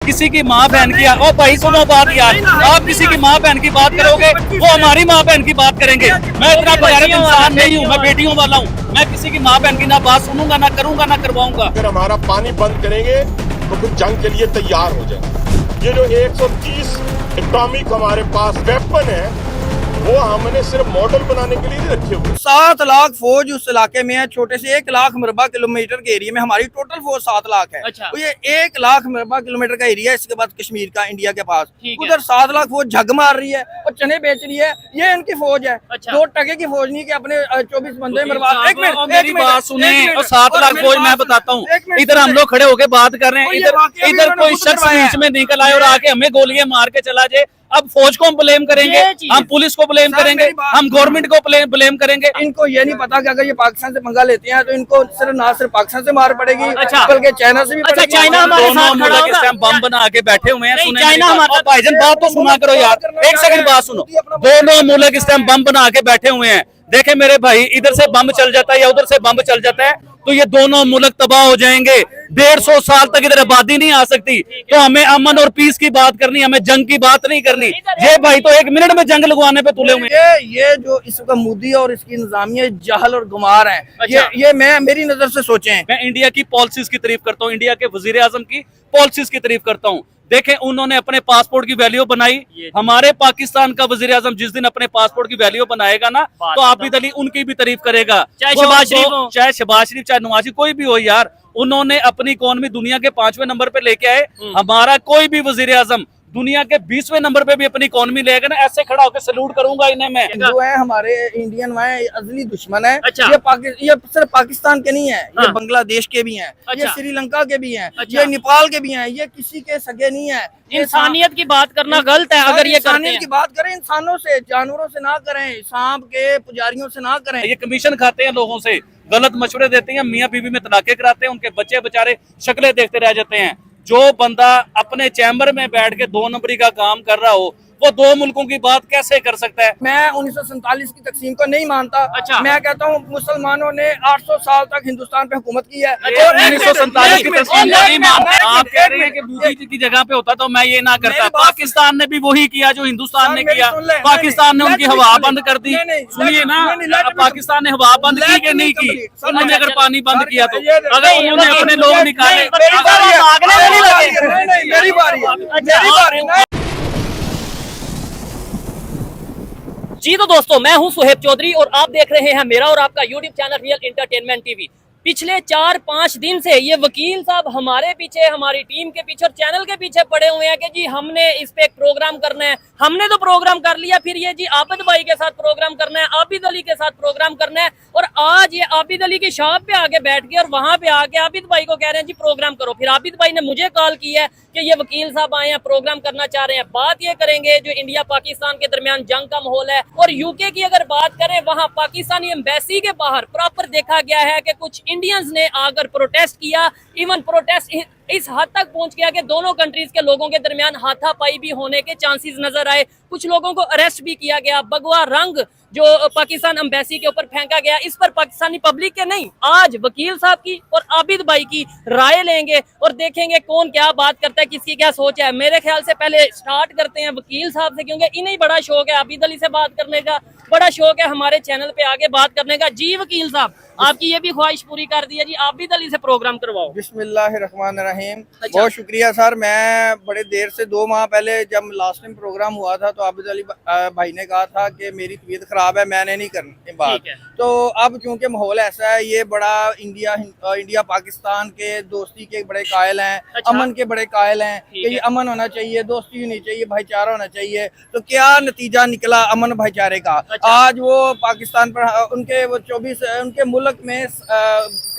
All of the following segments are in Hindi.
किसी की माँ बहन की, ओ भाई सुनो बात यार, आप किसी की माँ बहन की बात करोगे वो हमारी माँ बहन की बात करेंगे। मैं इतना गैरत इंसान नहीं हूँ, मैं बेटियों वाला हूँ। मैं किसी की माँ बहन की ना बात सुनूंगा, ना करूंगा, ना करवाऊंगा। अगर हमारा पानी बंद करेंगे तो फिर जंग के लिए तैयार हो जाए। ये जो 130 एटॉमिक हमारे पास वेपन है वो हमने सिर्फ मॉडल बनाने के लिए नहीं रखे हुए। 7 लाख फौज उस इलाके में है, छोटे से 1 लाख मरबा किलोमीटर के एरिया में हमारी टोटल फौज 7 लाख है। अच्छा। तो ये 1 लाख मरबा किलोमीटर का एरिया है, इसके बाद कश्मीर का इंडिया के पास, उधर 7 लाख फौज झग मार रही है और चने बेच रही है। ये इनकी फौज है। अच्छा। 2 टके की फौज नहीं कि अपने 24 बंदे मरवा। एक मिनट मेरी बात सुने, और 7 लाख फौज मैं बताता हूँ, इधर हम लोग खड़े होके बात कर रहे हैं, इधर कोई शख्स बीच में निकल आए और आके हमें गोलियां मार के चला जाए। अब फौज को हम ब्लेम करेंगे, हम पुलिस को ब्लेम करेंगे, हम गवर्नमेंट को ब्लेम करेंगे। इनको ये नहीं पता कि अगर ये पाकिस्तान से पंगा लेते हैं तो इनको सिर्फ ना सिर्फ पाकिस्तान से मार पड़ेगी, अच्छा। बल्कि चाइना से भी अच्छा, पड़ेगी। चाइना हमारे दोनों साथ खड़ा मुल्क इस टाइम बम बना के बैठे हुए हैं। नहीं, सुने चाइना मेरी बात। हमारा- भाईजान बात तो सुना करो यार, एक सेकंड बात सुनो। दोनों मुल्क इस टाइम बम बना के बैठे हुए हैं। देखे मेरे भाई, इधर से बम चल जाता है या उधर से बम चल जाता है तो ये दोनों मुल्क तबाह हो जाएंगे। 150 साल तक इधर आबादी नहीं आ सकती। तो हमें अमन और पीस की बात करनी, हमें जंग की बात नहीं करनी। ये भाई तो 1 मिनट में जंग लगवाने पे तुले हुए हैं। ये जो इसका मोदी और इसकी इंतजामिया जहल और गुमार है। अच्छा। ये मैं मेरी नजर से सोचें। मैं इंडिया की पॉलिसीज की तारीफ करता हूँ, इंडिया के वजीर आजम की पॉलिसीज की तारीफ करता हूँ। देखें, उन्होंने अपने पासपोर्ट की वैल्यू बनाई। हमारे पाकिस्तान का वजीर आजम जिस दिन अपने पासपोर्ट की वैल्यू बनाएगा ना, तो आबिद अली उनकी भी तारीफ करेगा, चाहे शहबाज शरीफ हो, चाहे शहबाज शरीफ, चाहे नवाज शरीफ, कोई भी हो यार। उन्होंने अपनी इकोनॉमी दुनिया के 5वें नंबर पे लेके आए। हमारा कोई भी वजीर आजम दुनिया के 20वें नंबर पे भी अपनी इकोनॉमी लेगा ना, ऐसे खड़ा होकर सैल्यूट करूंगा इन्हें मैं। जो है हमारे इंडियन है अजली दुश्मन है। अच्छा। ये सिर्फ पाकिस्तान के नहीं है, ये हाँ। बांग्लादेश के भी हैं, ये अच्छा। श्रीलंका के भी हैं, अच्छा। ये नेपाल के भी हैं। ये किसी के सगे नहीं है। ये इंसानियत की बात करना गलत है अगर ये करते इंसानियत हैं। की बात करें, इंसानों से, जानवरों से ना करें, सांप के पुजारियों से ना करें। ये कमीशन खाते हैं लोगों से, गलत मशवरे देते हैं, मियाँ बीवी में तलाके कराते हैं, उनके बच्चे बेचारे शक्लें देखते रह जाते हैं। जो बंदा अपने चैम्बर में बैठ के 2 नंबरी का काम कर रहा हो, वो 2 मुल्कों की बात कैसे कर सकता है? मैं 1947 की तकसीम को नहीं मानता। अच्छा। मैं कहता हूँ मुसलमानों ने 800 साल तक हिंदुस्तान पे हुकूमत की है। अच्छा, और 1947 की तस्वीर नहीं मानते। आप कह रहे हैं कि मोदी जी की जगह पे होता तो मैं ये ना करता। मेरी बात- पाकिस्तान ने भी वही किया जो हिंदुस्तान ने मेरी किया। सुन ले, पाकिस्तान ने नहीं, उनकी नहीं, हवा नहीं, बंद कर दी। नहीं, नहीं, सुनिए ना, नहीं, नहीं, let me- पाकिस्तान ने हवा बंद की कि नहीं की? उन्होंने अगर पानी बंद किया तो, अगर उन्होंने अपने लोग निकाले, मेरी बारी है। नहीं, मेरी बारी है। मेरी बारी है। जी तो दोस्तों, मैं हूं सुहेब चौधरी और आप देख रहे हैं मेरा और आपका YouTube channel real entertainment TV. पिछले 4-5 दिन से ये वकील साहब हमारे पीछे, हमारी टीम के पीछे और चैनल के पीछे पड़े हुए हैं कि जी हमने इस पे एक प्रोग्राम करना है। हमने तो प्रोग्राम कर लिया, फिर ये जी आबिद भाई के साथ प्रोग्राम करना है, आबिद अली के साथ प्रोग्राम करना है। और आज ये आबिद अली की शॉप पे आके बैठ गए और वहां पे आके आबिद भाई को कह रहे हैं जी प्रोग्राम करो। फिर आबिद भाई ने मुझे कॉल की है कि ये वकील साहब आए हैं, प्रोग्राम करना चाह रहे हैं। बात ये करेंगे जो इंडिया पाकिस्तान के दरमियान जंग का माहौल है। और यूके की अगर बात करें, वहां पाकिस्तानी एम्बेसी के बाहर प्रॉपर देखा गया है कि कुछ इंडियंस ने आकर प्रोटेस्ट किया। इवन प्रोटेस्ट इस हद तक पहुंच गया कि दोनों कंट्रीज के लोगों के दरमियान हाथापाई भी होने के चांसेस नजर आए। कुछ लोगों को अरेस्ट भी किया गया। भगवा रंग जो पाकिस्तान एम्बेसी के ऊपर फेंका गया, इस पर पाकिस्तानी पब्लिक के नहीं, आज वकील साहब की और आबिद भाई की राय लेंगे और देखेंगे कौन क्या बात करता है, किसकी क्या सोच है। मेरे ख्याल से पहले स्टार्ट करते हैं वकील साहब से, क्योंकि इन्हें बड़ा शौक है आबिद अली से बात करने का, बड़ा शौक है हमारे चैनल पे आगे बात करने का। जी वकील साहब, आपकी ये भी ख्वाहिश पूरी कर दी है जी, आबिद अली से प्रोग्राम करवाओ। बिस्मिल्लाहिर्रहमानिर्रहीम। अच्छा। बहुत शुक्रिया सर। मैं बड़े देर से 2 माह पहले जब लास्ट टाइम प्रोग्राम हुआ था तो आबिद अली भाई ने कहा था कि मेरी तबीयत खराब है, मैंने नहीं करनी बात। ठीक है। तो अब चूंकि माहौल ऐसा है, ये बड़ा इंडिया पाकिस्तान के दोस्ती के बड़े कायल हैं। अच्छा। अमन के बड़े कायल हैं ठीक कि ये अमन होना चाहिए, दोस्ती होनी चाहिए, भाईचारा होना चाहिए। तो क्या नतीजा निकला अमन भाईचारे का? अच्छा। आज वो पाकिस्तान पर उनके वो 24 उनके मुल्क में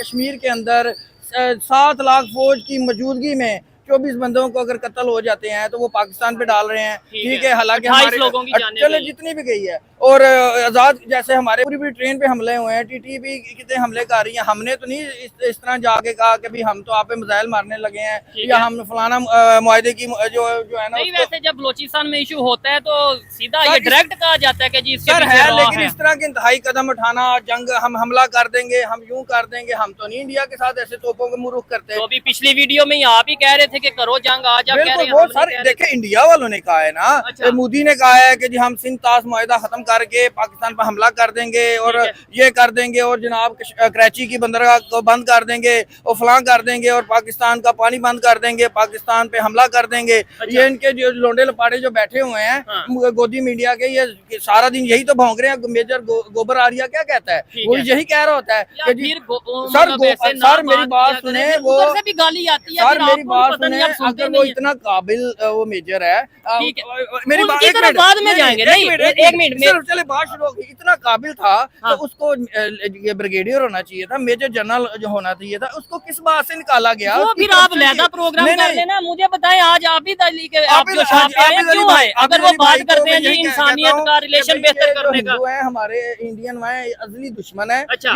कश्मीर के अंदर 7 लाख फौज की मौजूदगी में 24 बंदों को अगर कत्ल हो जाते हैं तो वो पाकिस्तान पे डाल रहे हैं। ठीक है, हालांकि 28 लोगों की जानें चले गई। जितनी भी गई है। और आजाद जैसे हमारे पूरी पूरी ट्रेन पे हमले हुए हैं, टीटी भी कितने हमले कर रही है। हमने तो नहीं इस तरह जाके कहा कि भी हम तो आप पे मिसाइल मारने लगे हैं या हम फलाना मुआहदे की जो है ना। नहीं, वैसे जब बलोचिस्तान में इशू होता है तो सीधा ये डायरेक्ट कहा जाता है कि जी इसके सर पीछे है, रॉ लेकिन है। इस तरह के इंतहाई कदम उठाना, जंग हम हमला कर देंगे, हम यूं कर देंगे, हम तो नहीं इंडिया के साथ ऐसे तोपों के मुंह रुख करते। तो अभी पिछली वीडियो में ही आप ही कह रहे थे के करो जंग, आज आप कह रहे बिल्कुल हैं वो हम नहीं सर कह रहे। देखे इंडिया वालों ने कहा है ना, अच्छा। मोदी ने कहा है कि जी हम सिंध ताश मुआहिदा खत्म करके पाकिस्तान पर हमला कर देंगे और ठीक ये कर देंगे और जनाब कराची की बंदरगाह को बंद कर देंगे और फलां कर देंगे और पाकिस्तान का पानी बंद कर देंगे, पाकिस्तान पे हमला कर देंगे। ये इनके जो लोंडे लपाड़े जो बैठे हुए हैं हाँ। गोदी मीडिया के, ये सारा दिन यही तो भौंक रहे हैं। मेजर गोबर आर्या क्या कहता है, ठीक वो है। यही कह रहा होता है या कि जी फिर सर मतलब ऐसे ना सर मेरी बात किया सुने, करें, वो उधर से भी गाली आती है, सर फिर मेरी आपको बात पता नहीं, सुने, आप सुनते अगर वो नहीं हैं। इतना काबिल वो मेजर है, ठीक है। मेरी उनकी बात एक तरफ मिनट बाद में जाएंगे, नहीं, एक मिनट में- चलो चले बात शुरू होगी। इतना काबिल था हाँ। तो उसको ये ब्रिगेडियर होना चाहिए था, मेजर जनरल जो होना चाहिए था, उसको किस बात से निकाला गया? वो उसकी फिर आप corruption लहदा की- प्रोग्राम नहीं, कर नहीं, लेना। मुझे बताएं आज आबिद अली के आप आबिद- जो शाह पे आए आबिद अली क्यों भाई- आए? आबिद अगर वो अली भाई बात को करते हैं मैं जी यही कहता इंसानियत हूं का कि रिलेशन भाई बेहतर ये जो करने का, हिंदू है हमारे इंडियन है, अजली दुश्मन है। अच्छा।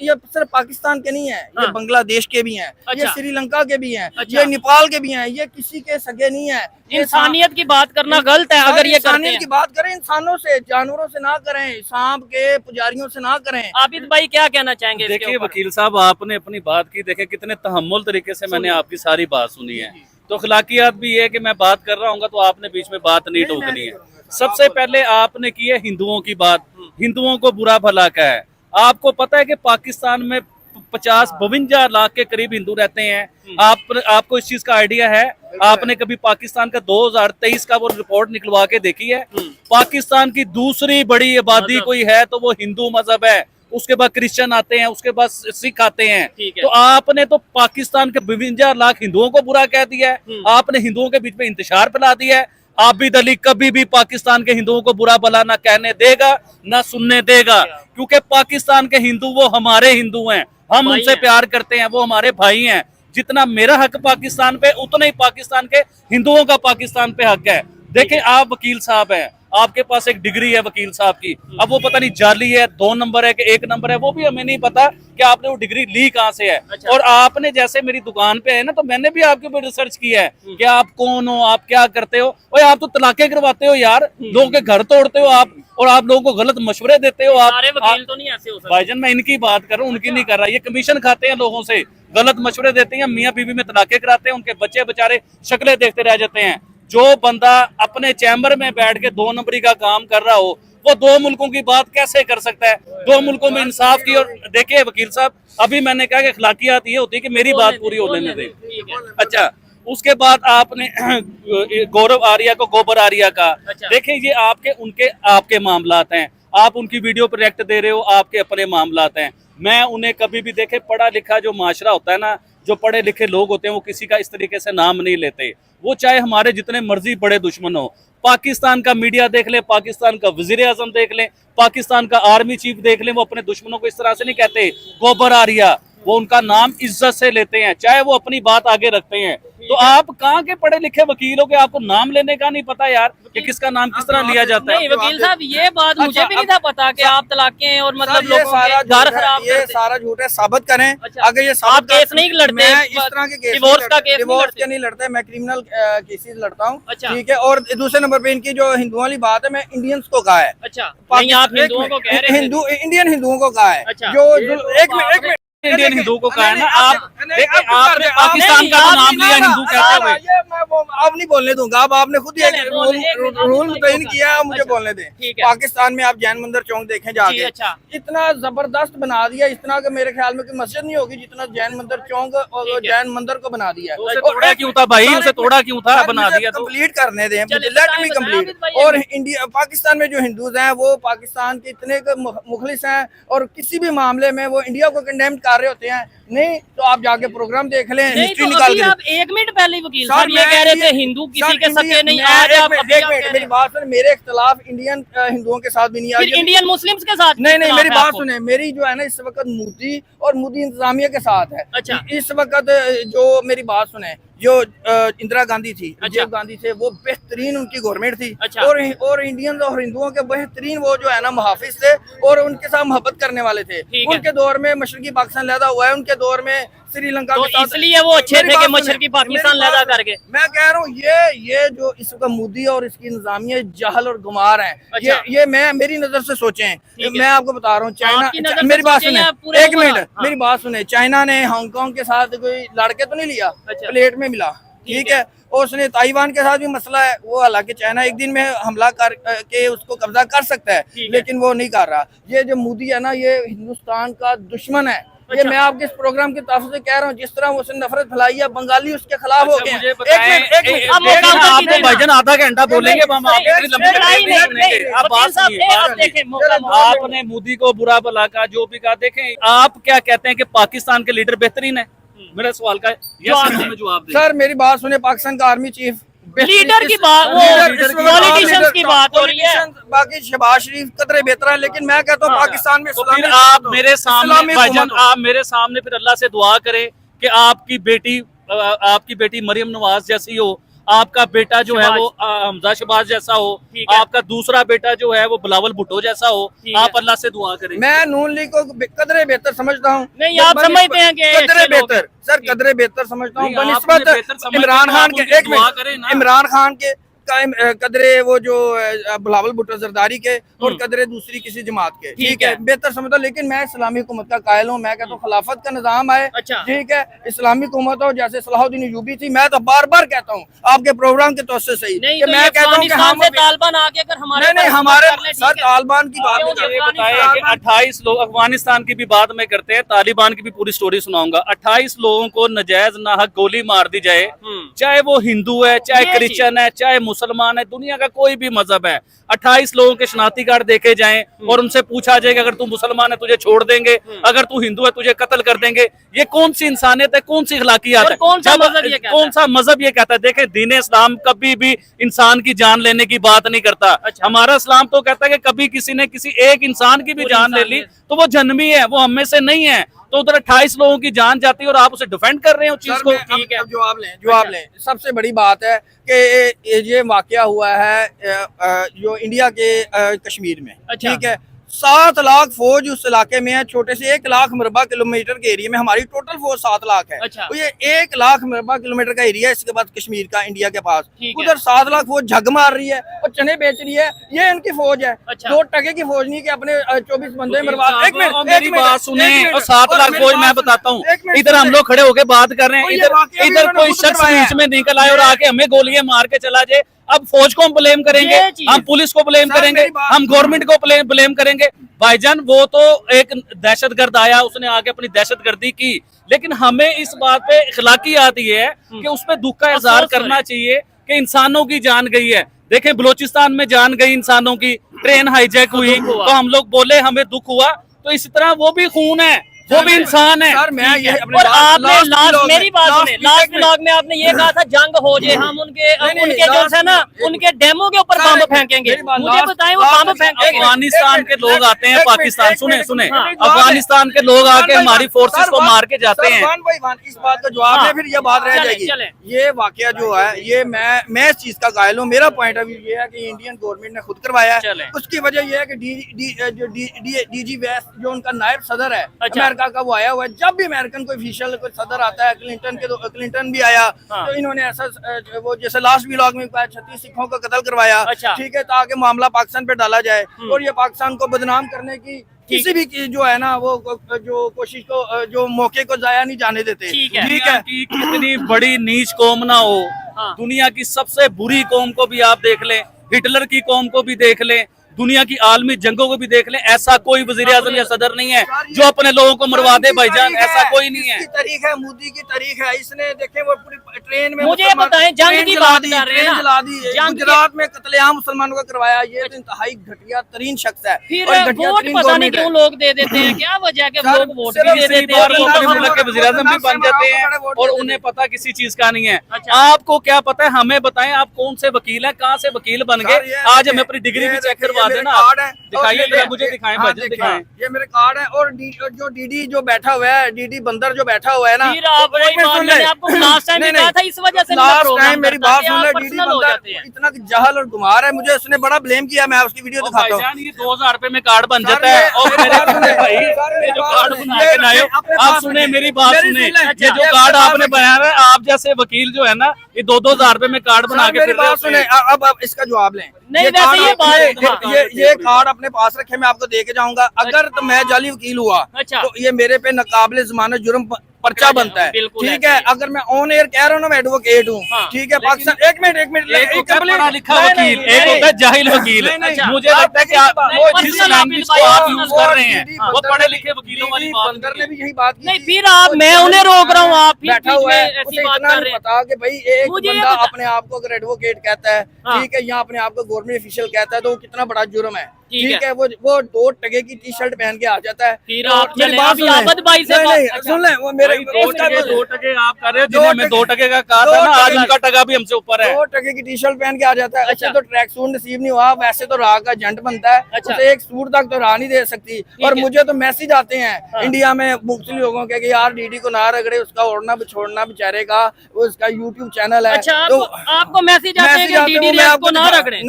ये सिर्फ पाकिस्तान के नहीं है, ये हाँ। बांग्लादेश के भी हैं, ये अच्छा। श्रीलंका के भी हैं, अच्छा। ये नेपाल के भी हैं, ये किसी के सगे नहीं है। ये इंसानियत की बात करना गलत है अगर ये करते इंसानियत हैं। की बात करें, इंसानों से, जानवरों से ना करें, सांप के पुजारियों से ना करें। आबिद भाई क्या कहना चाहेंगे इसके देखिए ऊपर? वकील साहब, आपने अपनी बात की, देखिए कितने तहम्मुल तरीके से मैंने आपकी सारी बात सुनी है। तो अखलाकियात भी है कि मैं बात कर रहा हूँ तो आपने बीच में बात नहीं टोकनी है। सबसे पहले आपने की है हिंदुओं की बात, हिंदुओं को बुरा भला का है। आपको पता है कि पाकिस्तान में 52 लाख के करीब हिंदू रहते हैं। आपको इस चीज का आइडिया है? आपने कभी पाकिस्तान का 2023 का वो रिपोर्ट निकलवा के देखी है? पाकिस्तान की दूसरी बड़ी आबादी कोई है तो वो हिंदू मजहब है, उसके बाद क्रिश्चियन आते हैं, उसके बाद सिख आते हैं। ठीक है। तो आपने तो पाकिस्तान के 52 लाख हिंदुओं को बुरा कह दिया है, आपने हिंदुओं के बीच में इंतशार फैला दिया है। आबिद अली कभी भी पाकिस्तान के हिंदुओं को बुरा भला ना कहने देगा ना सुनने देगा, क्योंकि पाकिस्तान के हिंदू वो हमारे हिंदू हैं, हम भाई उनसे हैं। प्यार करते हैं, वो हमारे भाई हैं। जितना मेरा हक पाकिस्तान पे, उतना ही पाकिस्तान के हिंदुओं का पाकिस्तान पे हक है। देखिए आप वकील साहब हैं, आपके पास एक डिग्री है वकील साहब की, अब वो पता नहीं जाली है, 2 नंबर है कि 1 नंबर है, वो भी हमें नहीं पता कि आपने वो डिग्री ली कहाँ से है। अच्छा। और आपने जैसे मेरी दुकान पे है ना, तो मैंने भी आपके ऊपर रिसर्च किया है कि आप कौन हो, आप क्या करते हो। और आप तो तलाके करवाते हो यार, लोगों के घर तोड़ते हो आप, और आप लोगों को गलत मशवरे देते हो। सारे वकील तो नहीं ऐसे हो सकते। भाईजान मैं इनकी बात कर रहा हूँ, उनकी नहीं कर रहा। ये कमीशन खाते हैं लोगों से, गलत मशवरे देते हैं, मियाँ बीवी में तलाके कराते हैं, उनके बच्चे बेचारे शक्लें देखते रह जाते हैं। जो बंदा अपने चैम्बर में बैठ के 2 नंबरी का काम कर रहा हो, वो 2 मुल्कों की बात कैसे कर सकता है? 2 मुल्कों में इंसाफ की। और देखिए वकील साहब, अभी मैंने कहा कि अखलाकियात ये होती है कि मेरी बात पूरी हो लेने दे। ठीक है। अच्छा, उसके बाद आपने गौरव आर्या को गोबर आर्या का, अच्छा। देखिए ये आपके मामलात हैं, आप उनकी वीडियो पर रिएक्ट दे रहे हो, आपके अपने मामलात हैं। मैं उन्हें कभी भी देखे, पढ़ा लिखा जो माशरा होता है ना, जो पढ़े लिखे लोग होते हैं, वो किसी का इस तरीके से नाम नहीं लेते। वो चाहे हमारे जितने मर्जी बड़े दुश्मन हो, पाकिस्तान का मीडिया देख ले, पाकिस्तान का वजीर आजम देख ले, पाकिस्तान का आर्मी चीफ देख ले, वो अपने दुश्मनों को इस तरह से नहीं कहते गोबर आर्या, वो उनका नाम इज्जत से लेते हैं, चाहे वो अपनी बात आगे रखते हैं। तो आप कहाँ के पढ़े लिखे वकील हो कि आपको नाम लेने का नहीं पता यार कि किसका नाम किस तरह लिया जाता नहीं है? वकील साहब, ये बात मुझे अच्छा, भी नहीं था पता कि आप तलाकें और मतलब सर, ये लोगों सारा के घर झूठ है, खराब ये करते। सारा झूठ है, साबित करें। अच्छा। अगर ये आप साबित केस नहीं लड़ते? मैं इस तरह के केस डिवोर्स का केस नहीं डिवोर्स लड़ते? के नहीं लड़ते, मैं क्रिमिनल केसेस लड़ता हूँ। अच्छा। ठीक है। और दूसरे नंबर पे इनकी जो हिंदुओं वाली बात है, मैं इंडियंस को कहा है, अच्छा, नहीं आप हिंदुओं को कह रहे हैं। हिंदू इंडियन हिंदुओं को कहा है। अच्छा। जो एक मिनट इंडियन हिंदू को कहा है ना, नहीं, आप नहीं, देखिए आप आपने आप- पाकिस्तान नहीं, का तो आप नाम नहीं लिया ना, हिंदू कहते हुए। ये मैं अब नहीं बोलने दूंगा। अब आपने खुद ही चलें, बोल, एक मिनट, रूल आप मुतय्यन नहीं किया है, मुझे अच्छा, बोलने दें। ठीक है। पाकिस्तान में आप जैन मंदिर चौक देखें जी, जाके, अच्छा। इतना जबरदस्त बना दिया, इतना कि मेरे ख्याल में कोई मस्जिद नहीं होगी जितना जैन मंदिर चौक और ठीक है। जैन मंदिर को बना दिया है। उसे तोड़ा क्यों था भाई, उसे तोड़ा क्यों था? बना दिया तो कंप्लीट करने दें, चलिए, लेट बताएं, मी बताएं, कंप्लीट। आबिद भाई, और इंडिया पाकिस्तान में जो हिंदूज हैं वो पाकिस्तान के इतने मुखलिस हैं, और किसी भी मामले में वो इंडिया को कंडेम कर रहे होते हैं। नहीं तो आप जाके प्रोग्राम देख लें, नहीं हिस्ट्री तो निकाल अभी के। आप 1 मिनट पहले ही वकील सर, साहब ये मैं कह रहे थे ये- हिंदू सर, किसी के सके इंडियन- नहीं, मैं- आज एक आप मिनट, अभी एक आप मिनट, कह रहे मेरी हैं। बात सुन, मेरे इख्तलाफ इंडियन हिंदुओं के साथ भी नहीं फिर आज। इंडियन मुस्लिम्स के साथ नहीं नहीं, इख्तिलाफ मेरी है बात आपको? सुने, मेरी जो है ना इस वक्त मोदी और मोदी इंतजामिया के साथ है। अच्छा। इस वक्त जो मेरी बात सुने, जो इंदिरा गांधी थी, अच्छा। राजीव गांधी थे, वो बेहतरीन उनकी गवर्नमेंट थी। अच्छा। और इंडियन और हिंदुओं के बेहतरीन वो जो है ना मुहाफिज थे, और उनके साथ मोहब्बत करने वाले थे। ठीक है। उनके दौर में मशरकी पाकिस्तान लैदा हुआ है, उनके दौर में श्रीलंका तो के साथ। इसलिए वो अच्छे मेरी थे कि बात सुने, मशरकी पाकिस्तान मेरी बात लैदा सुने। करके। मैं कह रहा हूँ ये जो इस वक्त मोदी और इसकी इंतजामिया जहल और गुमार है। अच्छा। ये मैं मेरी नजर से सोचें, ठीक है। मैं आपको बता रहा हूँ। आपकी नज़र से मेरी बात सोचें सुने, या पूरे एक ओवरऑल? मिनट, हाँ। मेरी बात सुने। चाइना ने हांगकांग के साथ कोई लड़के तो नहीं लिया, अच्छा। प्लेट में मिला। ठीक है। और उसने ताइवान के साथ भी मसला है, वो हालांकि चाइना एक दिन में हमला कर के उसको कब्जा कर सकता है, लेकिन वो नहीं कर रहा। ये जो मोदी है ना, ये हिंदुस्तान का दुश्मन है। ये मैं आपके इस प्रोग्राम के ताफ़ से कह रहा हूँ, जिस तरह उसने नफरत फैलाई है, बंगाली उसके खिलाफ हो गए हैं। एक मिनट आपने भाईजान आधा घंटा बोलेंगे, हम आपकी लंबी सुनेंगे। आप बात सुनिए। आपने मोदी को बुरा भला कहा, जो भी कहा। देखें, आप क्या कहते हैं कि पाकिस्तान के लीडर बेहतरीन है? मेरे सवाल का जवाब सर, मेरी बात सुने। पाकिस्तान का आर्मी चीफ लीडर की बात, वो पॉलिटिशियंस की बात हो रही है। बाकी शहबाज शरीफ कतरे बेहतर है, लेकिन मैं कहता हूँ पाकिस्तान में तो फिर आप मेरे सामने भाईजान, आप मेरे सामने फिर अल्लाह से दुआ करें कि आपकी बेटी मरियम नवाज जैसी हो, आपका बेटा जो है वो हमजा शहबाज जैसा हो, आपका दूसरा बेटा जो है वो बिलावल भुट्टो जैसा हो। आप अल्लाह से दुआ करें। मैं नून लीग को कदरे बेहतर समझता हूँ। नहीं, आप समझते हैं कि कदरे बेहतर, सर कदरे बेहतर समझता हूँ बनिस्बत इमरान खान के। एक मिनट, इमरान खान के कदरे वो जो बिलावल भुट्टो जरदारी के, और कदरे दूसरी किसी जमात के, ठीक है, बेहतर समझता। लेकिन मैं इस्लामी हुकूमत का कायल हूँ। मैं कहता हूँ खिलाफत का निजाम आए, ठीक है, इस्लामी हुकूमत हो, जैसे सलाहुद्दीन अय्यूबी थी। मैं तो बार बार कहता हूँ आपके प्रोग्राम के तौर से ही, मैं कहता हूँ कि हम तालिबान आगे अगर हमारे नहीं हमारे सर तालिबान की बात 28 लोग, अफगानिस्तान की भी बात में करते हैं, तालिबान की भी पूरी स्टोरी सुनाऊंगा। 28 लोगों को नजायज नाहक गोली मार दी जाए, चाहे वो हिंदू है, चाहे क्रिश्चियन है, चाहे मुसलमान है, दुनिया का कोई भी मजहब है। 28 लोगों के शनाख्ती कार्ड देखे जाएं और उनसे पूछा जाए कि अगर तू मुसलमान है तुझे छोड़ देंगे, अगर तू हिंदू है तुझे कत्ल कर देंगे। ये कौन सी इंसानियत है, कौन सी अखलाकियात है, कौन सा मजहब ये कहता है? देखें, दीन इस्लाम कभी भी इंसान की जान लेने की बात नहीं करता। हमारा इस्लाम तो कहता है कि कभी किसी ने किसी एक इंसान की भी जान ले ली तो वो जन्मी है, वो हम में से नहीं है। तो उधर 28 लोगों की जान जाती है और आप उसे डिफेंड कर रहे हो चीज को। ठीक है, जवाब लें। सबसे बड़ी बात है कि ये वाकया हुआ है जो इंडिया के कश्मीर में, ठीक है। 7 लाख फौज उस इलाके में है, छोटे से 1 लाख मरबा किलोमीटर के एरिया में। हमारी टोटल फौज 7 लाख है। तो ये 1 लाख मरबा किलोमीटर का एरिया है, इसके बाद कश्मीर का इंडिया के पास। उधर 7 लाख फौज झग मार रही है और चने बेच रही है, ये इनकी फौज है। 2 टके की फौज नहीं कि अपने 24 बंदे मरवा। एक मिनट, मेरी बात सुने। और 7 लाख फौज मैं बताता हूँ, इधर हम लोग खड़े होकर बात कर रहे हैं, इधर कोई शख्स बीच में निकल आए और आके हमें गोलियां मार के चला जाए। अब फौज को हम ब्लेम करेंगे, हम पुलिस को ब्लेम करेंगे, हम गवर्नमेंट को ब्लेम करेंगे। भाईजान, वो तो एक दहशतगर्द आया, उसने आके अपनी दहशतगर्दी की, लेकिन हमें इस बात पे इखलाकियात ये है कि उस पे दुख का इजहार करना चाहिए कि इंसानों की जान गई है। देखें, बलोचिस्तान में जान गई इंसानों की, ट्रेन हाईजैक हुई तो हम लोग बोले हमें दुख हुआ, तो इसी तरह वो भी खून है, वो भी इंसान है। सर मैं ये और आपने मेरी बात सुने, लास्ट ब्लॉग में आपने ये कहा था जंग हो जाए, हम उनके जो है ना उनके डेमो के ऊपर बम फेंकेंगे। मुझे बताएं, वो बम फेंकेंगे? अफगानिस्तान के लोग आते हैं पाकिस्तान, सुने अफगानिस्तान के लोग आके हमारी फोर्सेस को मार के जाते हैं। इस बात का जवाब है, फिर ये बात रह जाएगी। ये वाकया जो है, ये मैं इस चीज का कायल हूँ। मेरा पॉइंट ऑफ व्यू ये है कि इंडियन गवर्नमेंट ने खुद करवाया है। उसकी वजह ये है कि DG वेस्ट जो उनका नायब सदर है अमेरिका का, वो आया हुआ है। जब भी अमेरिकन कोई ऑफिशियल कोई सदर आता है, क्लिंटन भी आया, तो इन्होंने ऐसा वो जैसे लास्ट व्लॉग में 36 सिखों को कत्ल करवाया, ठीक है, ताकि मामला पाकिस्तान पे डाला जाए और ये पाकिस्तान को बदनाम करने की किसी भी जो है ना वो जो कोशिश को, जो मौके को जाया नहीं जाने देते। ठीक है, कितनी बड़ी नीच कौम ना हो, दुनिया की सबसे बुरी कौम को भी आप देख लें, हिटलर की कौम को भी देख लें, दुनिया की आलमी जंगों को भी देख लें, ऐसा कोई वजीर आजम या सदर नहीं है जो अपने लोगों को मरवा दे। भाईजान, ऐसा कोई नहीं है। तारीख है, मोदी की तारीख है। इसने देखे वो पूरी ट्रेन में, मुझे बताएं, जंग की बात कर रहे हैं ना, जला दी, गुजरात में कत्लेआम मुसलमानों को करवाया। ये तो इंतहाई घटिया तरीन शख्स है। फिर वोट पता नहीं क्यों लोग दे देते हैं, क्या वजह के लोग वोट भी दे देते हैं, वजीर आजम भी बन जाते हैं और उन्हें पता किसी चीज का नहीं है। आपको क्या पता है? हमें बताएं, आप कौन से वकील हैं, कहाँ से वकील बन गए? आज हमें अपनी डिग्री भी चेक करवा देना। दिखाइए, मुझे दिखाएं भाईजान, दिखाएं। ये मेरे कार्ड है। और जो डीडी जो बैठा हुआ है, डीडी बंदर जो बैठा हुआ है ना, मैंने आपको लास्ट टाइम कहा था, इस वजह से मेरी बात सुन ले, डीडी बंदर इतना जहल और गुमार है, मुझे उसने बड़ा ब्लेम किया। मैं उसकी वीडियो दिखाता हूँ। ये 2000 रुपए में कार्ड बन जाता है। और आप सुने, मेरी बात सुने, ये जो कार्ड आपने बनाया है, आप जैसे वकील जो है ना, ये 2-2 रुपए में कार्ड बना के, मेरी बात सुने, अब इसका जवाब लें। नहीं, ये कार्ड अपने पास रखे, मैं आपको दे के जाऊंगा। अगर तो मैं जाली वकील हुआ तो ये मेरे पे नाकाबिले जमानत जुर्म पर्चा बनता है, बिल्कुल ठीक है। अगर मैं ऑन एयर कह रहा हूँ ना मैं एडवोकेट हूँ, ठीक है। पाकिस्तान एक मिनट एक होता है पढ़ा लिखा वकील, एक होता है जाहिल वकील। मुझे लगता है कि आप वो जिस लैंग्वेज को आप यूज कर रहे हैं वो पढ़े लिखे वकीलों वाली बात बंदर ने भी यही बात की नहीं, फिर आप मैं उन्हें रोक रहा हूँ, आप फिर बैठा बीच हुआ में है, ऐसी उसे बात इतना कर नहीं रहे हैं। पता कि भाई एक मुझे ये बंदा बता- अपने आप को अगर एडवोकेट कहता है, हाँ। ठीक है, या अपने आप को गवर्नमेंट ऑफिशियल कहता है, तो वो कितना बड़ा जुर्म है, ठीक ठीक है। है। वो 2 टके की टी शर्ट पहन के आ जाता है। फिर तो आप मेरी चले, बात अभी सुन लें। आबद भाई से नहीं, बात- नहीं, अच्छा। सुन लें, वो मेरे भाई 2 उसका टके भी- 2 टके आप कर रहे हो, जिन्हें मैं 2 टके का कहा था ना, आज उनका टका भी हमसे ऊपर है। 2 टके की टी शर्ट पहन के आ जाता है। अच्छा। अच्छा, तो ट्रैक सूट नसीब नहीं हुआ, वैसे तो राह का जंट बनता है, अच्छा। उसे एक सूट तक तो राह नहीं दे सकती। और है। मुझे तो मैसेज आते हैं हाँ। इंडिया में मुख्तलिफ लोगों के कि यार डीडी को ना रगड़े, उसका ओढ़ना छोड़ना बेचारे का, उसका यूट्यूब चैनल है। अच्छा, तो आपको मैसेज आते हैं कि डीडी मैं रियाज आपको को ना रगड़ें,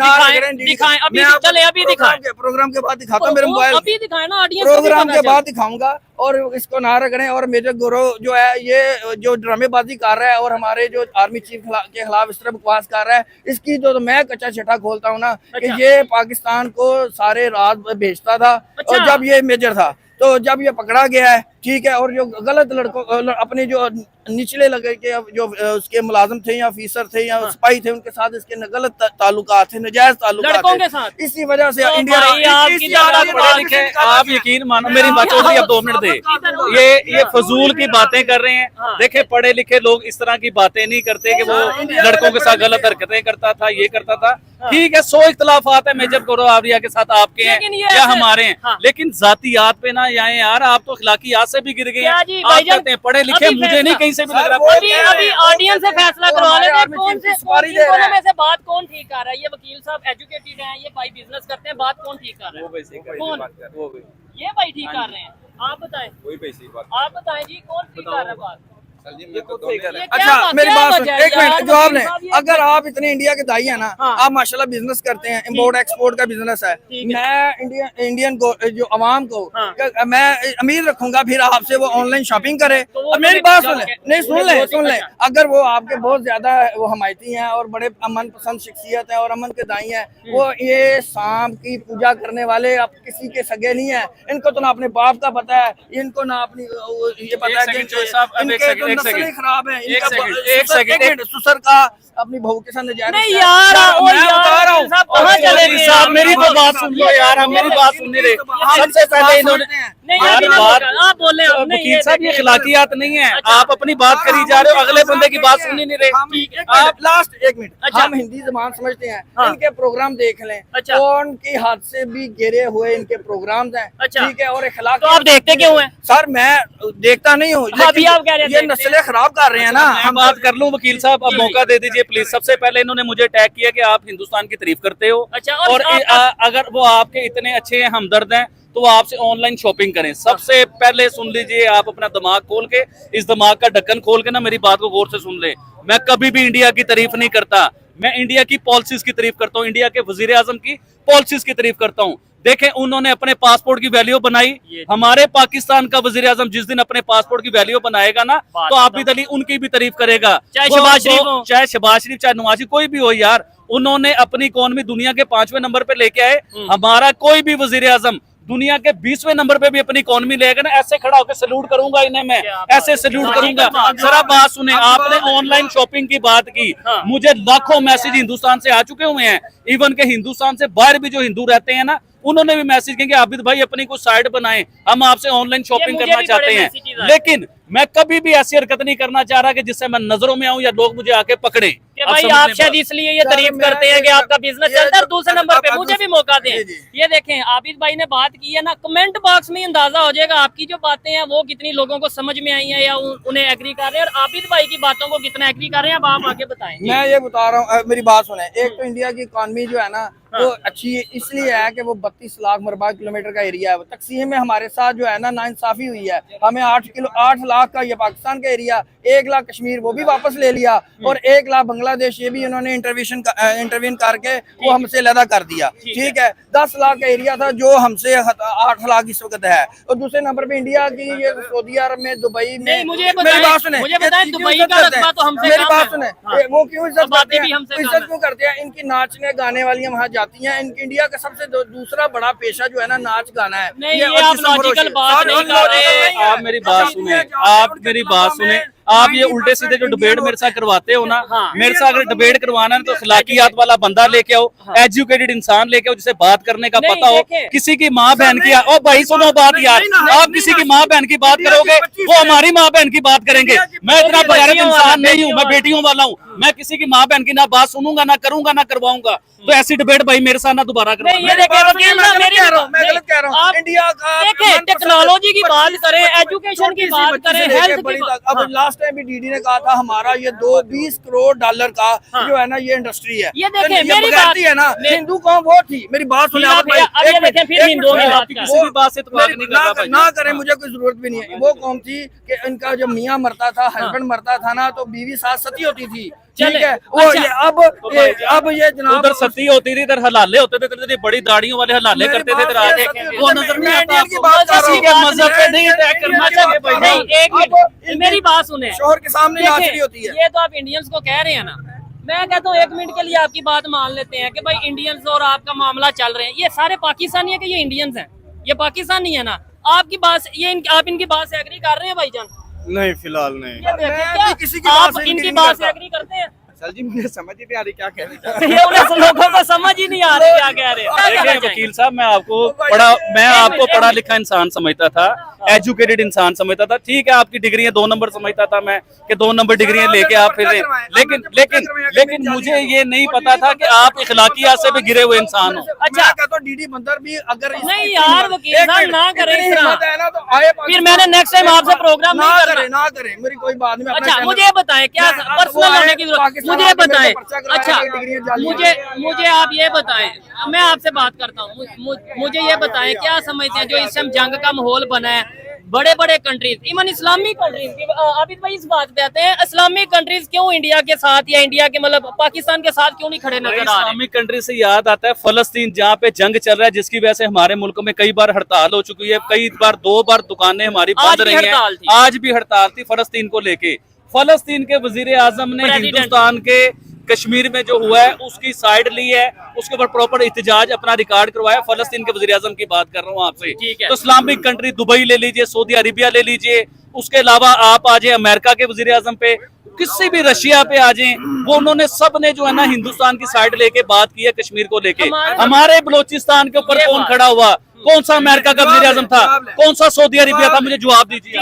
दिखाएं अभी, चले अभी दिखाएं। प्रोग्राम के बाद दिखाता हूँ, मेरे मोबाइल अभी दिखाएं ना, ऑडियंस को भी प्रोग्राम पता के चले। बाद दिखाऊंगा। और इसको ना रगड़ें। और मेजर गुरु जो है ये जो ड्रामेबाजी कर रहा है और हमारे जो आर्मी चीफ के खिलाफ इस तरह बकवास कर रहा है, इसकी तो मैं कच्चा छठा खोलता हूँ ना कि अच्छा। ये पाकिस्तान को सारे रात भेजता था। अच्छा। और जब ये मेजर था, तो जब ये पकड़ा गया है, ठीक है, और जो गलत लड़कों अपने जो निचले लगे के जो उसके मुलाजिम थे या ऑफिसर थे या सिपाही थे, उनके साथ इसके गलत ताल्लुकात थे, नजायज ताल्लुकात लड़कों थे। के साथ? इसी वजह से तो इंडिया भाई आपकी ज्यादा पढ़े लिखे, आप यकीन मानो, मेरी बात चौधरी अब 2 मिनट दे, ये फजूल की बातें कर रहे हैं। देखे पढ़े लिखे लोग इस तरह की बातें नहीं करते कि वो लड़कों के साथ गलत हरकतें करता था, ये करता था। ठीक है, 100 इख्तलाफात है मेजर गौरव आवलिया के साथ, आपके लेकिन ये हैं या ऐसे- हमारे हैं, हाँ। लेकिन जातियात पे ना जाए यार। आप तो अखलाकियात से भी गिर गए क्या हैं। जी, आप भाईजान, कहते हैं पढ़े लिखे, अभी मुझे फैसला- नहीं कहीं से भी लग सर, रहा वो पढ़े अभी लिखे। अभी ऑडियंस से फैसला वो करवा हमारे लेते हैं, आर्मी कौन चीफ से की सुपारी इन दे रहे दोनों हैं। में से बात कौन ठीक कर रहा है? ये वकील साहब एजुकेटेड हैं, ये भाई बिजनेस करते हैं, बात कौन ठीक कर रहा है? कौन? ये भाई ठीक कर रहे हैं, आप बताएं। आप बताएं जी, कौन ठीक कर रहा है बात? ये क्या अच्छा, मेरी क्या बात सुन, वजह है एक यार? मिनट जवाब लें। साहब, ये- अगर आप इतने इंडिया के दाई है ना, हाँ। आप माशाल्लाह बिजनेस करते हैं, इम्पोर्ट एक्सपोर्ट का बिजनेस है, ठीक है। मैं इंडियन को जो अवाम को हाँ। मैं उम्मीद रखूंगा फिर आपसे वो ऑनलाइन शॉपिंग करे। तो वो अब मेरी मैंने बात क्या सुन लें, कहा? नहीं सुन उन्हें लें, बहुत ही सुन लें। अच्छा। अगर वो आपके बहुत ज्यादा वो हमायती हैं और बड़े अमन पसंद शख्सियत है और अमन के दाई हैं, वो ये सांप की पूजा करने वाले अब किसी के सगे नहीं है। इनको तो ना अपने बाप का पता है, इनको ना अपनी ये पता है सेकंड, कि चौधरी साहब, अब एक इनके सेकंड, तो एक नस्लें सेकंड। खराब है। एक सेकंड, एक सेकंड, ससुर का अपनी बहू के साथ नजायज नहीं रिश्ता है। यार, यार, ओ मैं यार, बता रहा हूँ। साहब, कहाँ चले चौधरी गए साहब, आप? मेरी तो बात सुन लो यार, हम मेरी बात सुन नहीं रहे। सबसे पहले इन्होंने नहीं यार अभी मैं बात, बोल रहा- आप बोल रहे हैं, नहीं, वकील ये साहब ये देखिए, अखलाकियात नहीं है। अच्छा। आप अपनी बात करी जा रहे हो, अगले बंदे की बात सुन ही नहीं रहे। आप लास्ट 1 मिनट, अच्छा। हम हिंदी जबान समझते हैं, हाँ। इनके प्रोग्राम देख लें, अच्छा। कौन की हाथ से भी गिरे हुए इनके प्रोग्राम्स हैं, अच्छा। ठीक है। और अखलाक तो आप देखते क्यों हैं? सर मैं देखता नहीं हूँ, हाँ, अभी आप कह रहे हैं ये देखते नस्लें खराब कर रहे हैं ना। मैं बात कर लूं वकील साहब, अब मौका दे दीजिए प्लीज। सबसे पहले इन्होंने मुझे टैग किया कि आप हिंदुस्तान की तारीफ करते हो, अच्छा, और अगर वो आपके इतने अच्छे हैं, हमदर्द हैं, तो वो आपसे ऑनलाइन शॉपिंग करें। सबसे पहले सुन लीजिए, आप अपना दिमाग खोल के, इस दिमाग का ढक्कन खोल के ना मेरी बात को गौर से सुन ले। मैं कभी भी इंडिया की तारीफ नहीं करता, मैं इंडिया की पॉलिसीज की तारीफ करता हूँ, इंडिया के वजीर आजम की पॉलिसीज की तारीफ करता हूँ। देखें, उन्होंने अपने पासपोर्ट की वैल्यू बनाई। हमारे पाकिस्तान का वजीर आजम जिस दिन अपने पासपोर्ट की वैल्यू बनाएगा ना, तो आबिद अली उनकी भी तारीफ करेगा, चाहे शहबाज शरीफ हो, चाहे शहबाज शरीफ, चाहे नवाज शरीफ, कोई भी हो यार। उन्होंने अपनी इकोनॉमी दुनिया के 5वें नंबर पे लेके आए। हमारा कोई भी वजीर आजम दुनिया के 20वें नंबर पे भी अपनी इकोनॉमी लेगा ना, ऐसे खड़ा होकर सैल्यूट करूंगा इन्हें, मैं ऐसे सैल्यूट करूंगा। जरा बात सुने, आपने ऑनलाइन शॉपिंग की बात की, मुझे लाखों मैसेज हिंदुस्तान से आ चुके हुए हैं। इवन के हिंदुस्तान से बाहर भी जो हिंदू रहते हैं ना, उन्होंने भी मैसेज किया कि आबिद भाई अपनी कुछ साइट बनाएं, हम आपसे ऑनलाइन शॉपिंग करना चाहते हैं। लेकिन मैं कभी भी ऐसी हरकत नहीं करना चाह रहा कि जिससे मैं नजरों में आऊं या लोग मुझे आके पकड़े। कि भाई आप शायद इसलिए ये तारीफ करते हैं कि आपका बिजनेस चलता है, और दूसरे नंबर पे मुझे भी मौका दें। ये देखें, आबिद भाई ने बात की है ना, कमेंट बॉक्स में अंदाजा हो जाएगा आपकी जो बातें हैं वो कितनी लोगों को समझ में आई हैं या उन्हें एग्री कर रहे हैं, और आबिद भाई की बातों को कितना एग्री कर रहे हैं। अब आप आगे बताएं। मैं ये बता रहा हूँ, मेरी बात सुने। एक तो इंडिया की इकॉनमी जो है ना, वो अच्छी इसलिए है कि वो 32 लाख मरबा किलोमीटर का एरिया है। तकसीम में हमारे साथ जो है ना नाइंसाफी हुई है। हमें 8 लाख का ये पाकिस्तान का एरिया, 1 लाख कश्मीर वो भी वापस ले लिया, और 1 लाख बांग्लादेश ये भी इन्होंने इंटरवीन करके वो हमसे अलहदा कर दिया, ठीक है। 10 लाख का एरिया था जो हमसे 8 लाख इस वक्त है। और दूसरे नंबर पे इंडिया की ये सऊदी अरब में, दुबई में, मेरी बात सुने, दुबई का रकबा तो हमसे मेरी कम बात है। सुने, हाँ। वो क्यों इज्जत बातें करते भी हैं, हमसे कम इज्जत है। क्यों करते हैं? इनकी नाचने गाने वाली वहाँ जाती हैं। इनकी इंडिया का सबसे दूसरा बड़ा पेशा जो है ना नाच गाना है। नहीं, ये आप लॉजिकल बात नहीं कर रहे। आप मेरी बात सुने, आप मेरी बात सुने। आप ये उल्टे सीधे जो डिबेट मेरे साथ करवाते हो ना, मेरे साथ अगर डिबेट करवाना है तो अखलाकियात वाला बंदा लेके आओ, एजुकेटेड इंसान लेके आओ जिसे बात करने का पता हो। किसी की माँ बहन की, ओ भाई सुनो बात यार, आप किसी की माँ बहन की बात करोगे वो हमारी माँ बहन की बात करेंगे। मैं इतना बगैरत इंसान नहीं हूँ, मैं बेटियों वाला हूँ। मैं किसी की माँ बहन की ना बात सुनूंगा, ना करूंगा, ना करवाऊंगा। तो ऐसी डिबेट भाई मेरे साथ ना दोबारा करो। ये देखिए वकील साहब, मेरी मैं गलत कह रहा हूँ। इंडिया का देखिए टेक्नोलॉजी की बात करें, एजुकेशन की बात करें, हेल्थ की बात। अब लास्ट टाइम भी डीडी ने कहा था हमारा ये 20 करोड़ डॉलर का जो है ना ये इंडस्ट्री है। ये देखें मेरी बात है ना, हिंदू कौम वो थी, मेरी बात सुने आप। अब ये देखें फिर हिंदुओं की बात किसी भी बात से इत्तेफाक नहीं कर रहा भाई। ना करें, मुझे कोई जरूरत भी नहीं है। वो कौम थी कि इनका जब मियाँ मरता था, हस्बैंड मरता था ना, तो बीवी साथ सती होती थी। ठीक है, वो ये अब ये जनाब उधर सती होती थी, इधर हलाले होते थे, इतनी बड़ी दाढ़ियों वाले हलाले करते थे। इधर आके वो नजर नहीं आता आपको? किसी के मजहब पे नहीं अटैक करना चाहिए भाई। नहीं, एक मिनट मेरी बात सुने। शोहर के सामने नाचनी होती है। ये तो आप इंडियंस को कह रहे हैं ना, मैं कहता हूँ 1 मिनट के लिए आपकी बात मान लेते हैं कि भाई इंडियंस और आपका मामला चल रहे हैं, ये सारे पाकिस्तानी है कि ये इंडियंस हैं? ये पाकिस्तानी है ना? आपकी बात ये आप इनकी बात से एग्री कर रहे हैं भाईजान? नहीं फिलहाल नहीं। ये देखें, मैं क्या भी किसी की बात आप से इनकी agree बात नहीं से एग्री करते हैं? सर जी मुझे समझ ही नहीं आ रही क्या कह रहे ये उन्हें लोगों को समझ ही नहीं आ रही क्या कह रहे हैं। देखिए वकील साहब, मैं आपको पढ़ा लिखा इंसान समझता था, एजुकेटेड इंसान समझता था। ठीक है, आपकी डिग्रियां 2 नंबर समझता था मैं कि 2 नंबर डिग्रियां लेके आप फिर रहे। लेकिन मुझे ये नहीं पता था कि आप इखलाकियात से भी गिरे हुए इंसान हो। अच्छा, तो डीडी बंदर भी अगर नहीं यार वकील साहब ना करें इस तरह। है ना तो आए फिर मैंने नेक्स्ट टाइम आपसे प्रोग्राम ना नहीं करें, करना। ना करें, मेरी कोई बात नहीं। अच्छा मुझे बताएं क्या पर्सनल होने की जरूरत, मुझे बताएं। अच्छा मुझे आप ये बताएं, मैं आपसे बात करता हूँ, मुझे ये बताएं क्या समझते हैं जो इस टाइम जंग का माहौल बना है, बड़े बड़े countries, even Islamic countries, Abid भाई इस बात पे आते हैं, इस्लामिक कंट्रीज क्यों इंडिया के साथ या इंडिया के मतलब पाकिस्तान के साथ क्यों नहीं खड़े नजर आ रहे? इस्लामिक कंट्री से याद आता है फलस्तीन, जहाँ पे जंग चल रहा है, जिसकी वजह से हमारे मुल्क में कई बार हड़ताल हो चुकी है, कई बार 2 बार दुकानें हमारी बंद रही हैं। आज भी हड़ताल थी फलस्तीन को लेके। फलस्तीन के वजीर आजम ने हिंदुस्तान के कश्मीर में जो हुआ है उसकी साइड ली है, उसके ऊपर प्रॉपर एहतजाज अपना रिकॉर्ड करवाया। फलस्तीन के वजीर आजम की बात कर रहा हूँ आपसे। तो इस्लामिक कंट्री दुबई ले लीजिए, सऊदी अरेबिया ले लीजिए, उसके अलावा आप आ जाए अमेरिका के वजीर आजम पे, किसी भी रशिया पे आ जाए, वो उन्होंने सब ने जो है ना हिंदुस्तान की साइड लेके बात की है कश्मीर को लेके। हमारे बलोचिस्तान के ऊपर कौन खड़ा हुआ? कौन सा अमेरिका का वज़ीर आज़म था? कौन सा सऊदी अरेबिया था? मुझे जवाब दीजिए।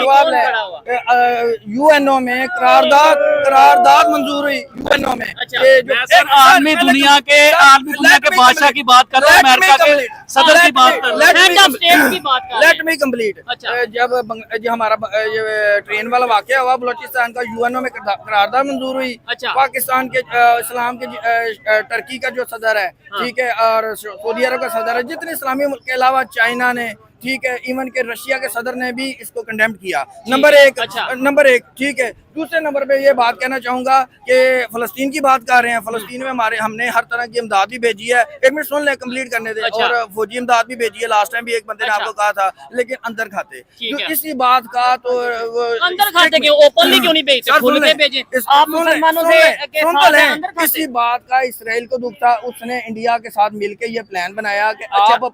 यूएनओ में करारदाद मंजूर हुई यूएनओ में। आलमी दुनिया के बादशाह की बात कर रहा हूँ, अमेरिका के सदर की बात कर रहा हूँ। Let me complete. जब हमारा ट्रेन वाला वाकया हुआ बलोचिस्तान का, यूएनओ में करारदाद मंजूर हुई। पाकिस्तान के इस्लाम के टर्की का जो सदर है, ठीक है, और सऊदी अरब का सदर है, जितने इस्लामी मुल्क के अलावा चाइना ने, ठीक है, इवन के रशिया के सदर ने भी इसको कंडेम किया। नंबर एक, ठीक है। दूसरे नंबर पे ये बात कहना चाहूंगा कि फलस्तीन की बात कर रहे हैं। फलस्तीन में हमने हर तरह की इमदाद भी भेजी है। 1 मिनट सुन ले, कंप्लीट करने दे। और फौजी इमदाद भी भेजी है। लास्ट टाइम भी एक बंदे ने आपको कहा था, लेकिन अंदर खाते। तो इसी बात का तो अंदर खाते क्यों, ओपनली क्यों नहीं भेजते, खुल के भेजें। आप मुसलमानों से इसी बात का इसराइल को दुख था, उसने इंडिया के साथ मिलकर ये प्लान बनाया कि आप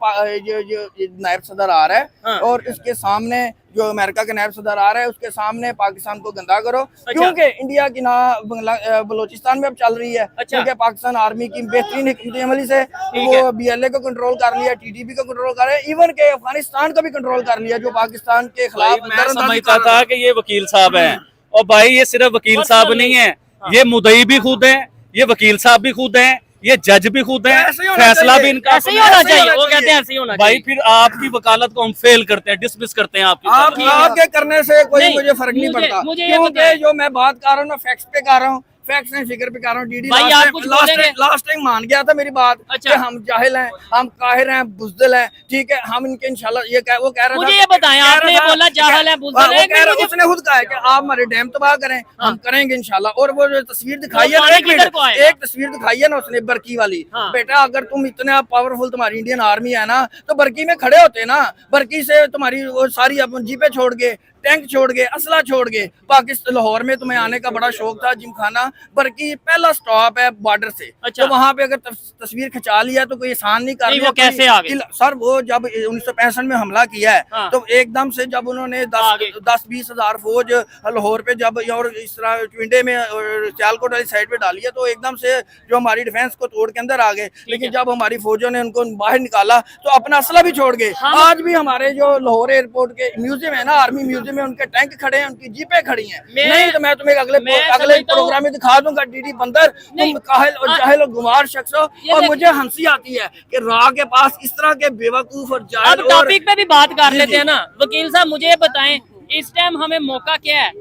नायब सदर आ रहा है और इसके सामने जो अमेरिका के नायब सदर आ रहा है उसके सामने पाकिस्तान को गंदा करो। क्योंकि इंडिया की ना बलोचिस्तान में अब चल रही है, क्योंकि पाकिस्तान आर्मी की बेहतरीन हिकमत अमली से वो BLA को कंट्रोल कर लिया, TTP को कंट्रोल कर रहे हैं, इवन के अफगानिस्तान को भी कंट्रोल कर लिया, जो पाकिस्तान के खिलाफ। मैं समझता था कि ये वकील साहब हैं, और भाई ये सिर्फ वकील साहब नहीं है, ये मुदई भी खुद है, ये वकील साहब भी खुद है, ये जज भी खुद है, फैसला भी इनका ऐसे ही होना चाहिए। वो कहते हैं ऐसे ही होना चाहिए। भाई फिर आपकी वकालत को हम फेल करते हैं, डिसमिस करते हैं आपके करने से कोई मुझे फर्क नहीं पड़ता, क्योंकि जो मैं बात कर रहा हूँ फैक्ट्स पे कर रहा हूँ, फैक्ट्स नहीं फिगर पे कर रहा हूँ। डीडी लास्ट टाइम मान गया था मेरी बात कि हम जाहिल हैं, हम काहिर हैं, बुज़दिल हैं, ठीक है, हम इनके इंशाल्लाह वो कह रहा था। मुझे ये बताएं, आपने ये बोला जाहिल है, बुज़दिल है, उसने खुद कहा है कि आप हमारे डैम तबाह करें, हम करेंगे इंशाल्लाह। और वो जो तस्वीर दिखाई है, एक तस्वीर दिखाई है ना उसने बरकी वाली, बेटा अगर तुम इतना पावरफुल तुम्हारी इंडियन आर्मी है ना, तो बरकी में खड़े होते ना, बरकी से तुम्हारी वो सारी जीपे छोड़ के टैंक छोड़ के, असला छोड़ के पाकिस्तान लाहौर में तुम्हें आने का बड़ा शौक था, जिमखाना बल्कि पहला स्टॉप है बॉर्डर से। अच्छा। तो वहाँ पे अगर तस्वीर खिंचा लिया तो कोई एहसान नहीं कर नहीं, लिया। वो कैसे आ गए? सर वो जब 1965 में हमला किया है हाँ। तो एकदम से जब उन्होंने आगे। 10-20 हजार फौज लाहौर पे जब और इस तरह ट्विंडे में सियालकोट वाली साइड पे डाली है तो एकदम से जो हमारी डिफेंस को तोड़ के अंदर आ गए। लेकिन जब हमारी फौजों ने उनको बाहर निकाला तो अपना असला भी छोड़ गए। आज भी हमारे जो लाहौर एयरपोर्ट के म्यूजियम है ना, आर्मी म्यूजियम में उनके टैंक खड़े हैं, उनकी जीपें खड़ी हैं। नहीं तो मैं तुम्हें अगले समझता हूं। प्रोग्राम में दिखा दूंगा। डीडी बंदर, तुम काहिल और जाहिल और गुमार शख्स हो। और मुझे हंसी आती है कि राह के पास इस तरह के बेवकूफ और जाहिल। अब टॉपिक पे भी बात कर लेते हैं ना। वकील साहब मुझे ये बताएं, इस टाइम हमें मौका क्या है?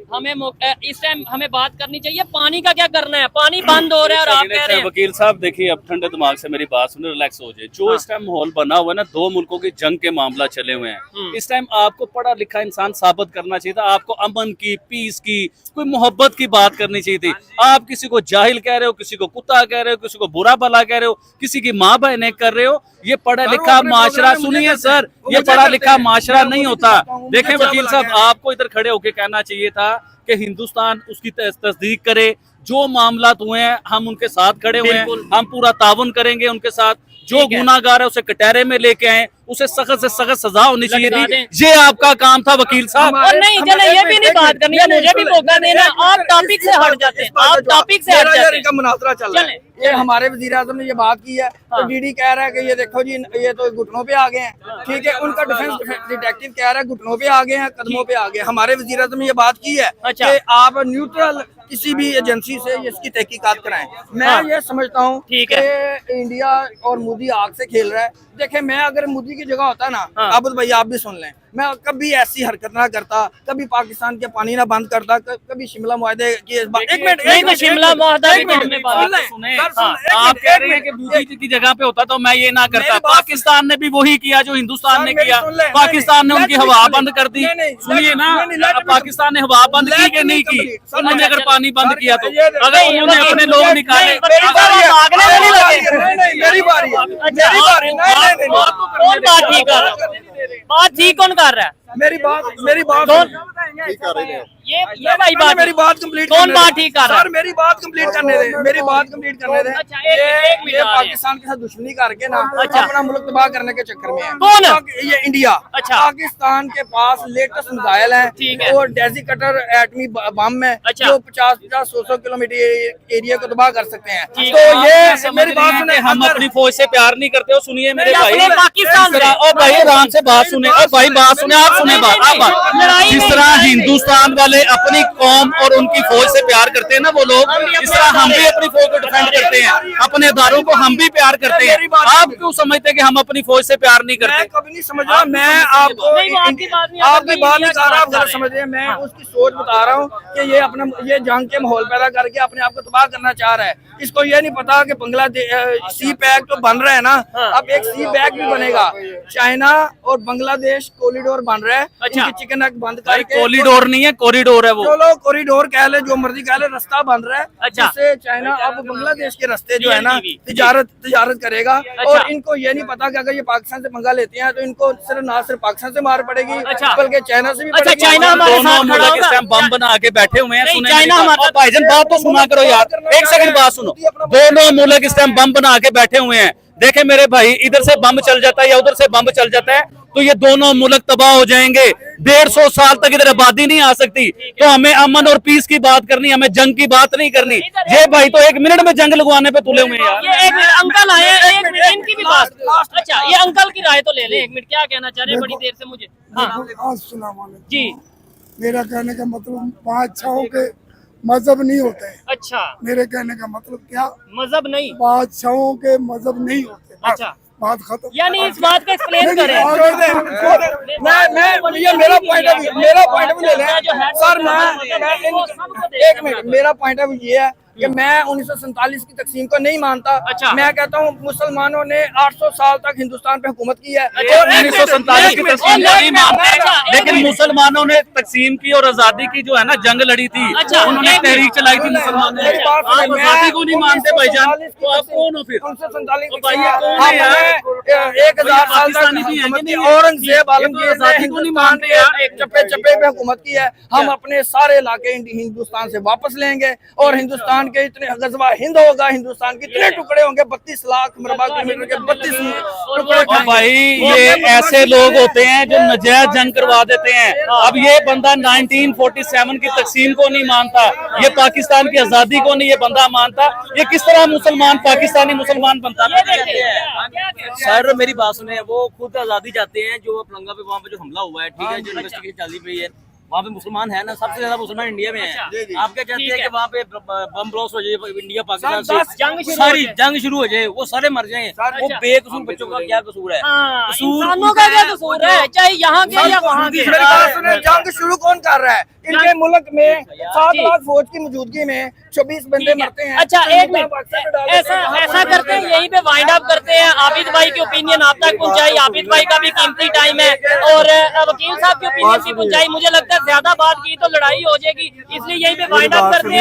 इस टाइम हमें बात करनी चाहिए पानी का क्या करना है? पानी बंद हो रहा है और आप कह रहे हैं। वकील साहब देखिए, अब ठंडे दिमाग से मेरी बात सुने, रिलैक्स हो जाए। जो इस टाइम माहौल बना हुआ है ना, दो मुल्कों की जंग के मामला चले हुए हैं। इस टाइम आपको पढ़ा लिखा इंसान साबित करना चाहिए था। आपको अमन की, पीस की, कोई मोहब्बत की बात करनी चाहिए थी। आप किसी को जाहिल कह रहे हो, किसी को कुत्ता कह रहे हो, किसी को बुरा भला कह रहे हो, किसी की माँ बहने कर रहे हो। ये पढ़ा लिखा माशरा, सुनिए सर, ये पढ़ा लिखा माशरा नहीं होता। देखें वकील साहब, आपको इधर खड़े होके कहना चाहिए था कि हिंदुस्तान उसकी तस्दीक करे। जो मामला हुए हैं हम उनके साथ खड़े हुए हैं, हम पूरा ताउन करेंगे उनके साथ। जो गुनाहगार है उसे कटहरे में लेके आए, उसे सख्त से सख्त सजा होनी चाहिए थी। ये आपका काम था वकील साहब। और नहीं चले, ये भी नहीं बात करनी है, मुझे भी मौका देना। आप टॉपिक से हट जाते हैं, आप टॉपिक से हट जाते हैं। मुनाजरा चल रहा है। ये हमारे वजीर आजम ने ये बात की है तो डीडी कह रहा है कि ये देखो जी, ये तो घुटनों पे आ गए हैं। ठीक है, उनका डिफेंस डिटेक्टिव कह रहा है घुटनों पे आ गए हैं, कदमों पे आ गए। हमारे वजीर आजम ने ये बात की है कि आप न्यूट्रल किसी भी एजेंसी से इसकी तहकीकात कराएं। मैं ये समझता हूँ कि इंडिया और मोदी आग से खेल रहा है। देखें, मैं अगर मोदी की जगह होता ना, अब भाई आप भी सुन लें, मैं कभी ऐसी हरकत ना करता, कभी पाकिस्तान के पानी ना बंद करता, कभी शिमला मुआहदे की। एक मिनट, नहीं तो शिमला मुआहदा भी तो हमने बात सुने। आप कह रहे हैं कि मोदी जी की जगह पे होता तो मैं ये ना करता। पाकिस्तान ने भी वही किया जो हिंदुस्तान ने किया। पाकिस्तान ने उनकी हवा बंद कर दी। सुनिए ना, पाकिस्तान ने हवा बंद की कि नहीं की? उन्होंने अगर पानी बंद किया तो, अगर उन्होंने अपने लोग निकाले। मेरी बारी, कौन बात ठीक कर रहा है? बात ठीक कौन कर रहा है? मेरी बात ये भाई बात, मेरी बात कंप्लीट। कौन बात ठीक कर रहा है? सर मेरी बात कंप्लीट करने दे, मेरी बात कंप्लीट करने दे। अच्छा, एक मिनट ये आ रहे हैं। पाकिस्तान के साथ दुश्मनी करके ना अच्छा। अपना मुल्क तबाह करने के चक्कर में है। कौन? ये इंडिया। अच्छा। पाकिस्तान के पास लेटेस्ट मिसाइल ठीक है है। और डेजी कटर एटमी बम है अच्छा। जो 50-50, 100-100 किलोमीटर एरिया को तबाह कर सकते हैं। ठीक तो है। ये मेरी बात सुने, हम अपनी फौज से प्यार नहीं करते हो। सुनिए मेरे नहीं, भाई, अपने पाकिस्तान से। और भाई आराम से बात सुने। और भाई बात सुने, आप सुने बात। लड़ाई जिस नहीं, तरह लड़ाई नहीं। हिंदुस्तान वाले अपनी कौम और उनकी फौज से प्यार करते हैं ना वो लोग, इस तरह हम भी अपनी फौज को डिफेंड करते हैं। अपने इदारों को हम भी प्यार करते हैं। आप क्यों समझते हैं कि हम अपनी फौज से प्यार नहीं मैं करते? कभी नहीं समझ रहा। मैं आपको नहीं, वो आपकी बात नहीं, आपकी आप बात नहीं कर रहा, आप इंडिया गलत की समझ रहे हैं। मैं उसकी सोच बता रहा हूँ कि ये अपना ये जंग के माहौल पैदा करके अपने आप को तबाह करना चाह रहा है। इसको ये नहीं पता कि बांग्लादेश सी पैक तो बन रहा है ना, अब एक सी पैक भी बनेगा। चाइना और बांग्लादेश कॉरिडोर बन रहा है। अच्छा। चिकन नेक बंद भाई करके कॉरिडोर नहीं है, कॉरिडोर है वो। चलो कॉरिडोर कह ले, जो मर्जी कह ले, रास्ता बन रहा है। अच्छा। जिससे चाइना अब बांग्लादेश के रास्ते जो है ना DLTV। तिजारत करेगा। अच्छा। और इनको ये नहीं पता कि अगर ये पाकिस्तान से पंगा लेते हैं तो इनको सिर्फ पाकिस्तान से मार पड़ेगी, अच्छा। बल्कि चाइना से भी अच्छा, पड़ेगी। चाइना हमारे दोनों साथ खड़ा मुल्क इस होगा। टाइम बम बना के बैठे हुए हैं। नहीं, सुने चाइना मेरी बात। हमारा- भाईजान बात तो सुना करो यार, एक सेकंड बात सुनो। दोनों मुल्क इस टाइम बम बना के बैठे हुए हैं। देखे मेरे भाई, इधर से बम चल जाता है या उधर से बम चल जाता है तो ये दोनों मुल्क तबाह हो जाएंगे। 150 साल तक इधर आबादी नहीं आ सकती। तो हमें अमन और पीस की बात करनी, हमें जंग की बात नहीं करनी। ये भाई तो 1 मिनट में जंग लगवाने पे तुले हुए हैं यार। ये एक मिनट, अंकल आए हैं, एक मिनट इनकी भी बात। अच्छा, ये अंकल की राय तो ले लें। एक मिनट, क्या कहना चाह रहे हैं बड़ी देर से मुझे? हाँ जी, मेरा कहने का मतलब बादशाहों के मजहब नहीं होते हैं। अच्छा, मेरे मेरे कहने का मतलब क्या, मजहब नहीं। बादशाहों के मजहब नहीं होते। बस, अच्छा। बात खत्म। यानी इस बात को एक्सप्लेन करें। मैं ये मेरा पॉइंट ऑफ व्यू ले लें सर। मैं एक मिनट, मेरा पॉइंट ऑफ व्यू ये है कि मैं 1947 की तकसीम को नहीं मानता। अच्छा। मैं कहता हूँ मुसलमानों ने 800 साल तक हिंदुस्तान पे हुकूमत की है। और 1947 की तकसीम को नहीं मानते, लेकिन मुसलमानों ने तकसीम की और आजादी की जो है ना जंग लड़ी थी, अच्छा, उन्होंने एक तहरीक चलाई थी मुसलमानों ने। मेरी बात सुनिए, आप मैं आजादी को नहीं मानते भाईजान, 1947 तो आप कौन हो फिर? 1947 तो भाई ये कौन है यार? 1000 साल तक पाकिस्तानी भी हैं हुकूमत कि की। नहीं? औरंगजेब ये आलमगीर तो ने आजादी को नहीं हिंदुस्तान मानते यार। के चप्पे चप्पे पे हुकूमत की है। हम अपने सारे इलाके हिंदुस्तान से वापस लेंगे और हिंदुस्तान के इतने गजवा हिंद होगा, हिंदुस्तान के इतने टुकड़े होंगे, 32 लाख मरबा किलोमीटर के 32 टुकड़े और भाई ये ऐसे लोग होते हैं जो नजायज जंग करवा देते हैं। अब ये बंदा 1947 की तकसीम को नहीं मानता, ये पाकिस्तान की आजादी को नहीं ये बंदा मानता, ये किस तरह मुसलमान पाकिस्तानी मुसलमान बनता है? सर मेरी बात सुने, वो खुद आजादी चाहते हैं। जो पलंगा पे वहाँ पे जो हमला हुआ है, ठीक है, जो इन्वेस्टिगेशन चल रही है, वहाँ पे मुसलमान है ना, सबसे ज्यादा मुसलमान इंडिया में है। आप क्या चाहते हैं कि वहाँ पे बम ब्लास्ट हो जाए इंडिया पाकिस्तान से, सारी जंग शुरू हो जाए, वो सारे मर जाए, वो बेकसूर बच्चों का क्या कसूर है? इंसानों का क्या कसूर है, चाहे यहाँ के या वहाँ के? मेरी बात सुने, जंग शुरू कौन कर रहा है? इनके मुल्क में 7 लाख फौज की मौजूदगी में 24 बंदे मरते हैं। अच्छा, एक मिनट, ऐसा करते हैं, यहीं पे वाइंड अप करते हैं। आबिद भाई की ओपिनियन आप तक पहुंचाई, आबिद भाई का भी कीमती टाइम है, और वकील साहब की ओपिनियन भी पहुंचाई। मुझे लगता है ज्यादा बात की तो लड़ाई हो जाएगी, इसलिए यहीं पे वाइंड अप करते हैं।